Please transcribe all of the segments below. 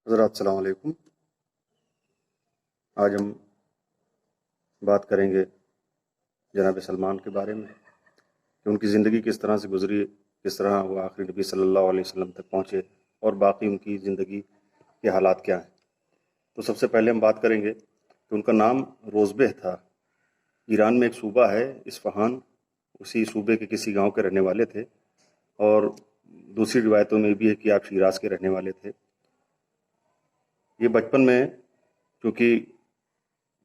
حضرات السلام علیکم۔ آج ہم بات کریں گے جناب سلمان کے بارے میں کہ ان کی زندگی کس طرح سے گزری، کس طرح وہ آخری نبی صلی اللہ علیہ وسلم تک پہنچے اور باقی ان کی زندگی کے حالات کیا ہیں۔ تو سب سے پہلے ہم بات کریں گے کہ ان کا نام روزبہ تھا۔ ایران میں ایک صوبہ ہے اصفہان، اسی صوبے کے کسی گاؤں کے رہنے والے تھے، اور دوسری روایتوں میں بھی ہے کہ آپ شیراز کے رہنے والے تھے۔ یہ بچپن میں چونکہ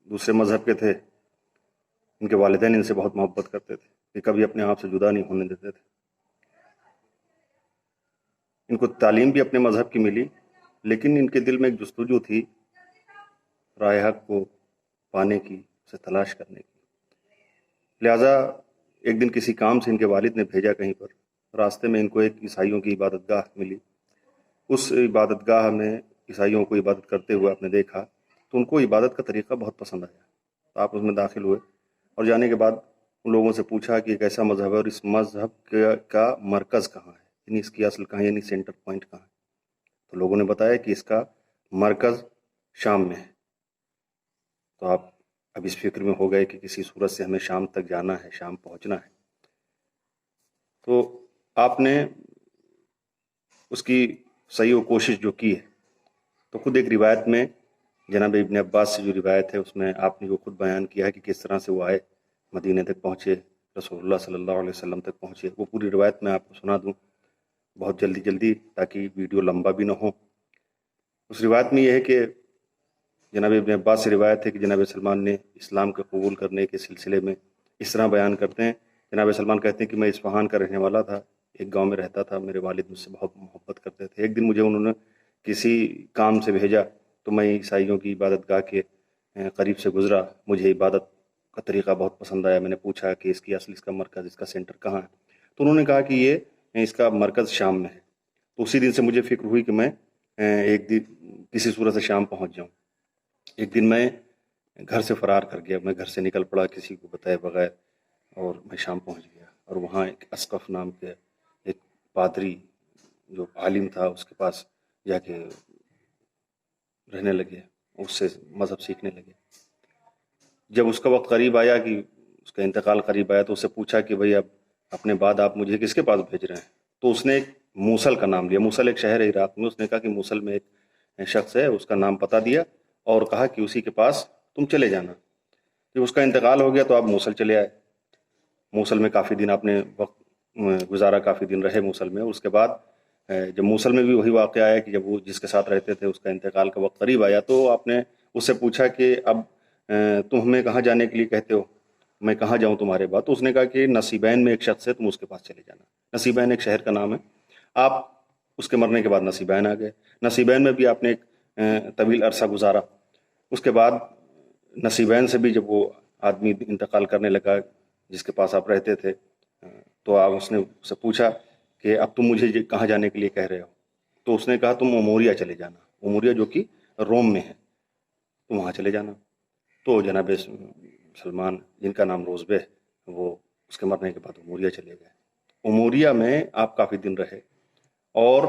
دوسرے مذہب کے تھے، ان کے والدین ان سے بہت محبت کرتے تھے کہ کبھی اپنے آپ سے جدا نہیں ہونے دیتے تھے۔ ان کو تعلیم بھی اپنے مذہب کی ملی، لیکن ان کے دل میں ایک جستجو تھی راہ حق کو پانے کی، اسے تلاش کرنے کی۔ لہٰذا ایک دن کسی کام سے ان کے والد نے بھیجا کہیں پر، راستے میں ان کو ایک عیسائیوں کی عبادت گاہ ملی۔ اس عبادت گاہ میں عیسائیوں کو عبادت کرتے ہوئے آپ نے دیکھا تو ان کو عبادت کا طریقہ بہت پسند آیا، تو آپ اس میں داخل ہوئے اور جانے کے بعد ان لوگوں سے پوچھا کہ ایک ایسا مذہب ہے اور اس مذہب کا مرکز کہاں ہے، یعنی اس کی اصل کہاں، یعنی سینٹر پوائنٹ کہاں ہے۔ تو لوگوں نے بتایا کہ اس کا مرکز شام میں ہے۔ تو آپ اب اس فکر میں ہو گئے کہ کسی صورت سے ہمیں شام تک جانا ہے، شام پہنچنا ہے۔ تو آپ نے اس کی صحیح و کوشش جو کی ہے، تو خود ایک روایت میں جناب ابن عباس سے جو روایت ہے اس میں آپ نے وہ خود بیان کیا ہے کہ کس طرح سے وہ آئے، مدینے تک پہنچے، رسول اللہ صلی اللہ علیہ وسلم تک پہنچے۔ وہ پوری روایت میں آپ کو سنا دوں بہت جلدی تاکہ ویڈیو لمبا بھی نہ ہو۔ اس روایت میں یہ ہے کہ جناب ابن عباس سے روایت ہے کہ جناب سلمان نے اسلام کے قبول کرنے کے سلسلے میں اس طرح بیان کرتے ہیں۔ جناب سلمان کہتے ہیں کہ میں اصفہان کا رہنے والا تھا، ایک گاؤں میں رہتا تھا، میرے والد مجھ سے بہت محبت کرتے تھے۔ ایک دن مجھے انہوں نے کسی کام سے بھیجا تو میں عیسائیوں کی عبادت گاہ کے قریب سے گزرا، مجھے عبادت کا طریقہ بہت پسند آیا۔ میں نے پوچھا کہ اس کی اصل، اس کا مرکز، اس کا سینٹر کہاں ہے، تو انہوں نے کہا کہ یہ اس کا مرکز شام میں ہے۔ تو اسی دن سے مجھے فکر ہوئی کہ میں ایک دن کسی صورت سے شام پہنچ جاؤں۔ ایک دن میں گھر سے فرار کر گیا، میں گھر سے نکل پڑا کسی کو بتائے بغیر، اور میں شام پہنچ گیا، اور وہاں ایک اسقف نام کے ایک پادری جو عالم تھا اس کے پاس جا کے رہنے لگے، اس سے مذہب سیکھنے لگے۔ جب اس کا وقت قریب آیا کہ اس کا انتقال قریب آیا تو اس سے پوچھا کہ بھئی اب اپنے بعد آپ مجھے کس کے پاس بھیج رہے ہیں؟ تو اس نے ایک موصل کا نام لیا۔ موصل ایک شہر ہے عراق میں۔ اس نے کہا کہ موصل میں ایک شخص ہے، اس کا نام پتہ دیا اور کہا کہ اسی کے پاس تم چلے جانا۔ جب اس کا انتقال ہو گیا تو آپ موصل چلے آئے۔ موصل میں کافی دن آپ نے وقت گزارا، کافی دن رہے موصل میں۔ اس کے بعد جب موصل میں بھی وہی واقعہ آیا کہ جب وہ جس کے ساتھ رہتے تھے اس کا انتقال کا وقت قریب آیا، تو آپ نے اس سے پوچھا کہ اب تم ہمیں کہاں جانے کے لیے کہتے ہو، میں کہاں جاؤں تمہارے بعد؟ تو اس نے کہا کہ نصیبین میں ایک شخص ہے، تم اس کے پاس چلے جانا۔ نصیبین ایک شہر کا نام ہے۔ آپ اس کے مرنے کے بعد نصیبین آ گئے۔ نصیبین میں بھی آپ نے ایک طویل عرصہ گزارا۔ اس کے بعد نصیبین سے بھی جب وہ آدمی انتقال کرنے لگا جس کے پاس آپ رہتے تھے، تو آپ اس نے اس سے پوچھا کہ اب تم مجھے کہاں جانے کے لیے کہہ رہے ہو؟ تو اس نے کہا تم اموریا چلے جانا، اموریا جو کہ روم میں ہے، تم وہاں چلے جانا۔ تو جناب سلمان جن کا نام روزبہ ہے، وہ اس کے مرنے کے بعد اموریا چلے گئے۔ اموریا میں آپ کافی دن رہے، اور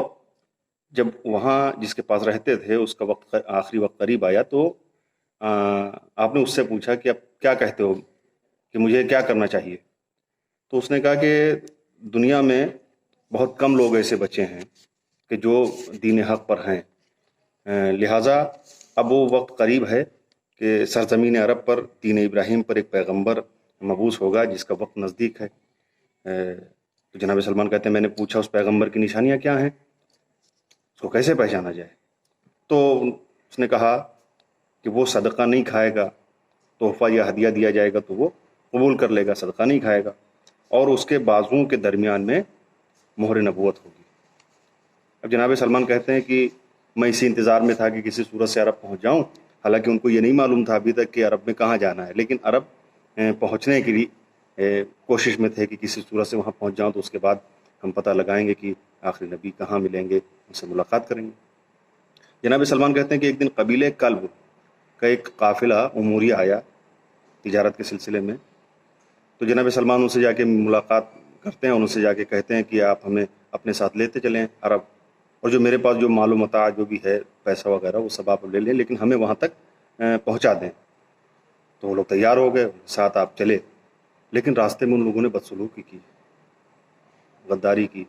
جب وہاں جس کے پاس رہتے تھے اس کا وقت آخری وقت قریب آیا تو آپ نے اس سے پوچھا کہ اب کیا کہتے ہو کہ مجھے کیا کرنا چاہیے؟ تو اس نے کہا کہ دنیا میں بہت کم لوگ ایسے بچے ہیں کہ جو دین حق پر ہیں، لہٰذا اب وہ وقت قریب ہے کہ سرزمین عرب پر دین ابراہیم پر ایک پیغمبر مبعوث ہوگا جس کا وقت نزدیک ہے۔ تو جناب سلمان کہتے ہیں میں نے پوچھا اس پیغمبر کی نشانیاں کیا ہیں، اس کو کیسے پہچانا جائے؟ تو اس نے کہا کہ وہ صدقہ نہیں کھائے گا، تحفہ یا ہدیہ دیا جائے گا تو وہ قبول کر لے گا، صدقہ نہیں کھائے گا، اور اس کے بازوؤں کے درمیان میں مہر نبوت ہوگی۔ اب جناب سلمان کہتے ہیں کہ میں اسی انتظار میں تھا کہ کسی صورت سے عرب پہنچ جاؤں، حالانکہ ان کو یہ نہیں معلوم تھا ابھی تک کہ عرب میں کہاں جانا ہے، لیکن عرب پہنچنے کے لیے کوشش میں تھے کہ کسی صورت سے وہاں پہنچ جاؤں، تو اس کے بعد ہم پتہ لگائیں گے کہ آخری نبی کہاں ملیں گے، ان سے ملاقات کریں گے۔ جناب سلمان کہتے ہیں کہ ایک دن قبیلہ کلب کا ایک قافلہ اموریہ آیا تجارت کے سلسلے میں، تو جناب سلمان ان سے جا کے ملاقات کرتے ہیں اور ان سے جا کے کہتے ہیں کہ آپ ہمیں اپنے ساتھ لیتے چلیں عرب۔ اور جو میرے پاس جو مال و متاع جو بھی ہے پیسہ وغیرہ وہ سب آپ لے لیں، لیکن ہمیں وہاں تک پہنچا دیں۔ تو وہ لوگ تیار ہو گئے، ساتھ آپ چلے، لیکن راستے میں ان لوگوں نے بدسلوکی کی، غداری کی،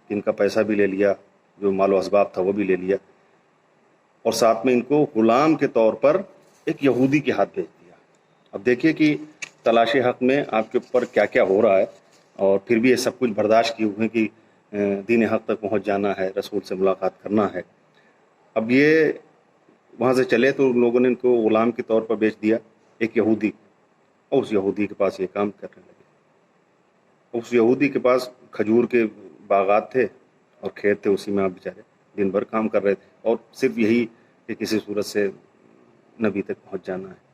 ان کا پیسہ بھی لے لیا، جو مال و اسباب تھا وہ بھی لے لیا، اور ساتھ میں ان کو غلام کے طور پر ایک یہودی کے ہاتھ بھیج دیا۔ اب دیکھیے کہ تلاش حق میں آپ کے اوپر کیا کیا ہو رہا ہے، اور پھر بھی یہ سب کچھ برداشت کیے ہوئے کہ دین حق تک پہنچ جانا ہے، رسول سے ملاقات کرنا ہے۔ اب یہ وہاں سے چلے تو ان لوگوں نے ان کو غلام کے طور پر بیچ دیا، ایک یہودی، اور اس یہودی کے پاس یہ کام کرنے لگے۔ اس یہودی کے پاس کھجور کے باغات تھے اور کھیت تھے، اسی میں آپ بیچارے دن بھر کام کر رہے تھے، اور صرف یہی کہ کسی صورت سے نبی تک پہنچ جانا ہے،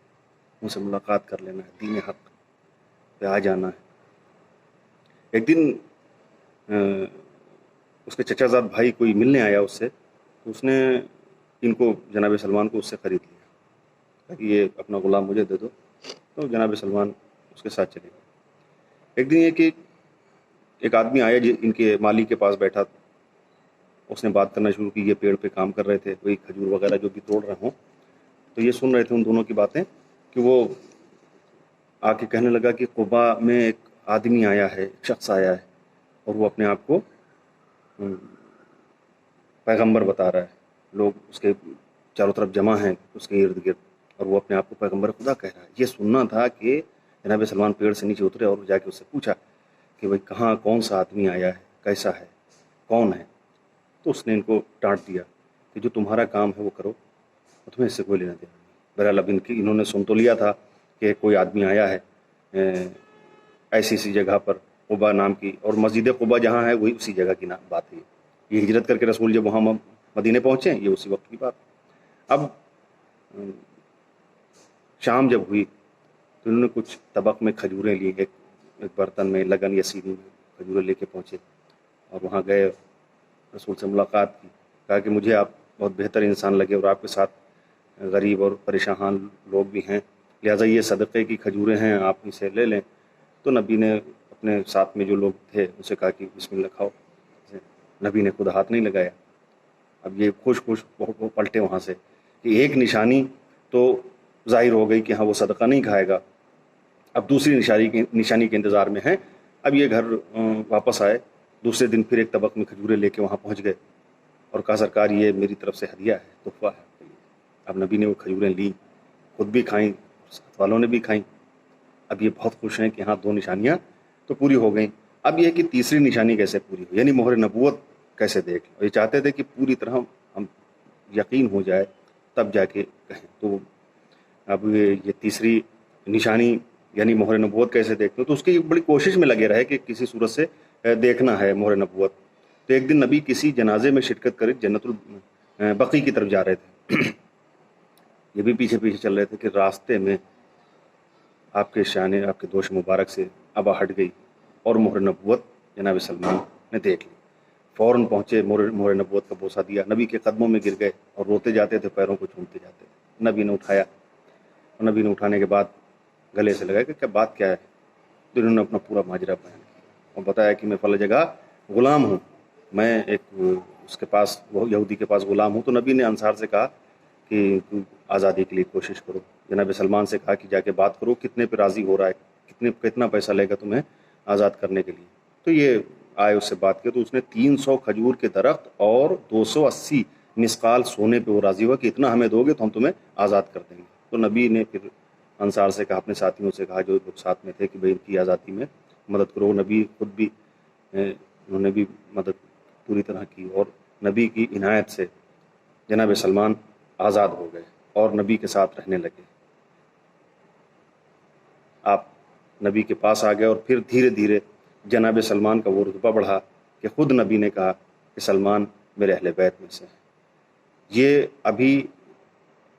ان سے ملاقات کر لینا ہے، دین حق پہ آ جانا ہے۔ ایک دن اس کے چچا زاد بھائی کوئی ملنے آیا اس سے، تو اس نے ان کو جناب سلمان کو اس سے خرید لیا کہ یہ اپنا غلام مجھے دے دو، تو جناب سلمان اس کے ساتھ چلے گئے۔ ایک دن یہ کہ ایک آدمی آیا ان کے مالی کے پاس بیٹھا، اس نے بات کرنا شروع کی، یہ پیڑ پہ کام کر رہے تھے، کوئی کھجور وغیرہ جو بھی توڑ رہے ہوں، تو یہ سن رہے تھے ان دونوں کی باتیں، کہ وہ آ کے کہنے لگا کہ قبا میں ایک آدمی آیا ہے، ایک شخص آیا ہے، اور وہ اپنے آپ کو پیغمبر بتا رہا ہے، لوگ اس کے چاروں طرف جمع ہیں اس کے ارد گرد، اور وہ اپنے آپ کو پیغمبر خدا کہہ رہا ہے۔ یہ سننا تھا کہ جناب سلمان پیڑ سے نیچے اترے اور جا کے اس سے پوچھا کہ بھائی کہاں کون سا آدمی آیا ہے، کیسا ہے، کون ہے؟ تو اس نے ان کو ڈانٹ دیا کہ جو تمہارا کام ہے وہ کرو، اور تمہیں اس سے کوئی لینا دینا نہیں۔ بہرحال اب انہوں نے سن تو لیا تھا کہ کوئی آدمی آیا ہے ایسی سی جگہ پر، قبا نام کی، اور مسجد قبا جہاں ہے وہی اسی جگہ کی بات ہے۔ یہ ہجرت کر کے رسول جب وہاں مدینے پہنچے، یہ اسی وقت کی بات۔ اب شام جب ہوئی تو انہوں نے کچھ طبق میں کھجوریں لی، ایک برتن میں لگن یا سینی میں کھجوریں لے کے پہنچے، اور وہاں گئے، رسول سے ملاقات کی، کہا کہ مجھے آپ بہت بہتر انسان لگے، اور آپ کے ساتھ غریب اور پریشان لوگ بھی ہیں، لہٰذا یہ صدقے کی کھجوریں ہیں، آپ اسے لے لیں۔ تو نبی نے اپنے ساتھ میں جو لوگ تھے ان سے کہا کہ بسم اللہ کھاؤ۔ نبی نے خود ہاتھ نہیں لگایا۔ اب یہ خوش وہ پلٹے وہاں سے کہ ایک نشانی تو ظاہر ہو گئی کہ ہاں وہ صدقہ نہیں کھائے گا، اب دوسری نشانی کے انتظار میں ہیں۔ اب یہ گھر واپس آئے، دوسرے دن پھر ایک طبق میں کھجوریں لے کے وہاں پہنچ گئے، اور کہا سرکار یہ میری طرف سے ہدیہ ہے، تحفہ ہے۔ اب نبی نے وہ کھجوریں لی، خود بھی کھائیں، ساتھ والوں نے بھی کھائیں۔ اب یہ بہت خوش ہیں کہ ہاں 2 نشانیاں تو پوری ہو گئیں، اب یہ کہ تیسری نشانی کیسے پوری ہو، یعنی مہر نبوت کیسے دیکھ، اور یہ چاہتے تھے کہ پوری طرح ہم یقین ہو جائے تب جا کے کہیں۔ تو اب یہ تیسری نشانی یعنی مہر نبوت کیسے دیکھتے، تو اس کی بڑی کوشش میں لگے رہے کہ کسی صورت سے دیکھنا ہے مہر نبوت۔ تو ایک دن نبی کسی جنازے میں شرکت کرے جنت البقیع کی طرف جا رہے تھے، یہ بھی پیچھے پیچھے چل رہے تھے کہ راستے میں آپ کے شانے، آپ کے دوش مبارک سے ابا ہٹ گئی، اور مہر نبوت جناب سلمان نے دیکھ لی۔ فوراً پہنچے، مہر نبوت کا بوسہ دیا، نبی کے قدموں میں گر گئے اور روتے جاتے تھے، پیروں کو چومتے جاتے تھے۔ نبی نے اٹھایا، اور نبی نے اٹھانے کے بعد گلے سے لگایا کہ کیا بات کیا ہے؟ تو انہوں نے اپنا پورا ماجرا بیان کیا اور بتایا کہ میں فلاں جگہ غلام ہوں، میں ایک اس کے پاس، وہ یہودی کے پاس غلام ہوں۔ تو نبی نے انصار سے کہا کہ تم آزادی کے لیے کوشش کرو۔ جناب سلمان سے کہا کہ جا کے بات کرو، کتنے پہ راضی ہو رہا ہے، کتنا پیسہ لے گا تمہیں آزاد کرنے کے لیے۔ تو یہ آئے اس سے بات کی، تو اس نے 300 کھجور کے درخت اور 280 مسقال سونے پہ وہ راضی ہوا کہ اتنا ہمیں دو گے تو ہم تمہیں آزاد کر دیں گے۔ تو نبی نے پھر انصار سے کہا، اپنے ساتھیوں سے کہا جو لوگ ساتھ میں تھے، کہ بھائی ان کی آزادی میں مدد کرو۔ نبی خود بھی انہوں نے بھی مدد پوری طرح کی، اور نبی کی عنایت سے جناب سلمان آزاد ہو گئے اور نبی کے ساتھ رہنے لگے۔ آپ نبی کے پاس آ گئے، اور پھر دھیرے دھیرے جناب سلمان کا وہ رتبہ بڑھا کہ خود نبی نے کہا کہ سلمان میرے اہل بیت میں سے ہیں۔ یہ ابھی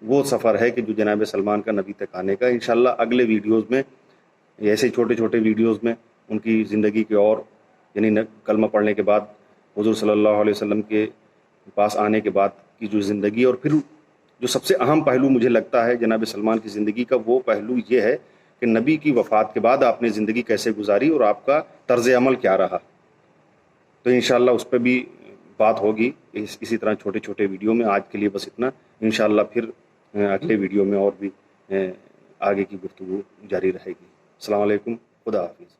وہ سفر ہے کہ جو جناب سلمان کا نبی تک آنے کا۔ انشاءاللہ اگلے ویڈیوز میں، ایسے چھوٹے چھوٹے ویڈیوز میں ان کی زندگی کے، اور یعنی کلمہ پڑھنے کے بعد حضور صلی اللہ علیہ وسلم کے پاس آنے کے بعد کی جو زندگی، اور پھر جو سب سے اہم پہلو مجھے لگتا ہے جناب سلمان کی زندگی کا، وہ پہلو یہ ہے کہ نبی کی وفات کے بعد آپ نے زندگی کیسے گزاری اور آپ کا طرز عمل کیا رہا۔ تو انشاءاللہ اس پہ بھی بات ہوگی اسی طرح چھوٹے چھوٹے ویڈیو میں. آج کے لیے بس اتنا. انشاءاللہ پھر اگلے ویڈیو میں اور بھی آگے کی گفتگو جاری رہے گی. السلام علیکم. خدا حافظ.